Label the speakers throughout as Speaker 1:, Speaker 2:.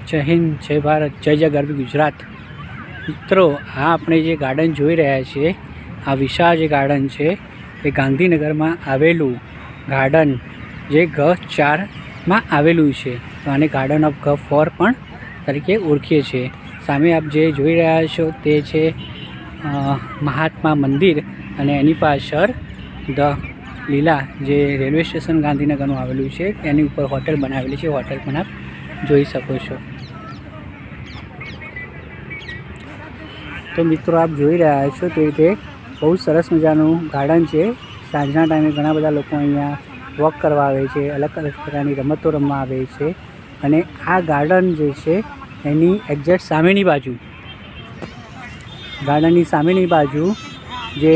Speaker 1: जय हिंद, जय भारत, जय जय गरबी गुजरात। मित्रों, आ अपने जे गार्डन जोई रह्या छे, आ विशाल जे गार्डन छे ए गांधीनगर में आवेलू गार्डन जे G4 में आवेलू छे। तो आने गार्डन ऑफ G4 पण तरीके ओळखीए छे। सामे आप जे जोई रह्या छो ते छे महात्मा मंदिर अने एनी पाछळ द लीला जे रेलवे स्टेशन गांधीनगर में आवेलू छे एनी उपर होटल बनावेली छे। होटल पण आप જોઈ શકો છો। तो मित्रों, आप જોઈ રહ્યા છો તે રીતે બહુ સરસ મજાનું ગાર્ડન છે। સાંજના ટાઈમે ઘણા બધા લોકો અહીંયા વોક કરવા આવે છે, અલગ અલગ પ્રકારની રમતો રમવા આવે છે। અને આ ગાર્ડન જે છે એની એક્ઝેક્ટ સામેની બાજુ ગાર્ડનની સામેની બાજુ જે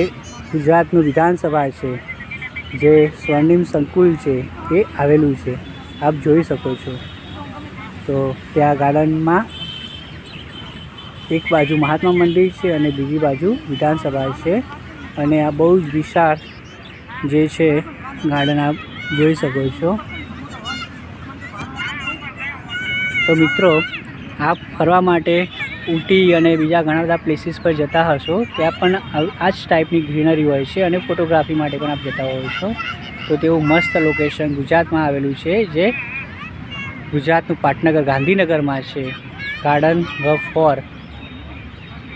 Speaker 1: ગુજરાતનું વિધાનસભા છે, જે સ્વર્ણિમ સંકુલ છે એ આવેલું છે। આપ જોઈ શકો છો। तो त्या गार्डन में एक बाजू महात्मा मंदिर है और बीजी बाजू विधानसभा है। और आ बहुत विशाल जे छे गार्डन आप जोई सको छो। तो मित्रों, आप फरवा माटे ऊटी और बीजा घणा बधा प्लेसीस पर जता हशो, त्यां पण आज टाइपनी ग्रीनरी होय छे और फोटोग्राफी माटे पण आप जता होय छो। तो तेवुं मस्त लोकेशन गुजरात में आवेलुं छे, जे गुजरातनु पाटनगर गांधीनगर में है। गार्डन G4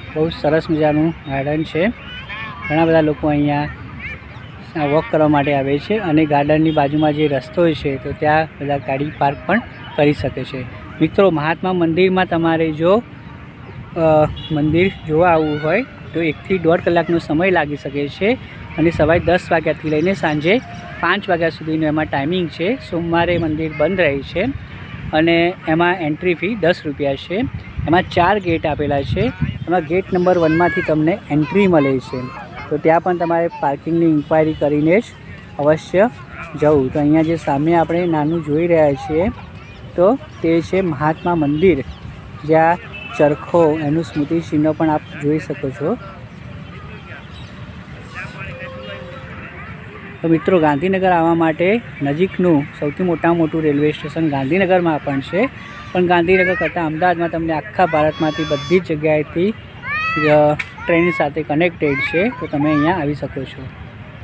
Speaker 1: बहुत सरस मजानु गार्डन है। घणा बधा लोग अहींया वॉक करवा माटे आवे छे अने गार्डननी बाजुमां जे रस्तो है तो त्यां बधा गाड़ी पार्क पण करी शके छे। मित्रों, महात्मा मंदिर में तमारे जो मंदिर जोवा आववुं होय तो 1 થી 1.5 कलाकनो समय लागी शके छे। अने सवारे 10 वाग्याथी लईने सांजे 5 वाग्या सुधीनो एमां टाइमिंग छे। सोमवारे मंदिर बंद रहे छे અને એમાં એન્ટ્રી ફી 10 રૂપિયા છે। એમાં 4 ગેટ આપેલા છે। એમાં ગેટ નંબર 1 માંથી તમને એન્ટ્રી મળે છે। તો ત્યાં પણ તમારે પાર્કિંગની ઇન્ક્વાયરી કરીને જ અવશ્ય જવું। તો અહીંયા જે સામે આપણે નાનું જોઈ રહ્યા છીએ તો તે છે મહાત્મા મંદિર, જ્યાં ચરખો એનું સ્મૃતિ ચિહ્ન પણ આપ જોઈ શકો છો। तो मित्रों, गांधीनगर आवा माटे नजीकनु सौथी मोटामां मोटुं रेलवे स्टेशन गांधीनगर में पण छे। पण गांधीनगर करता अमदावाद में तमने आखा भारत में बधी ज जग्याएथी ट्रेन साथे कनेक्टेड है। तो तमे अहींया आवी शको छो।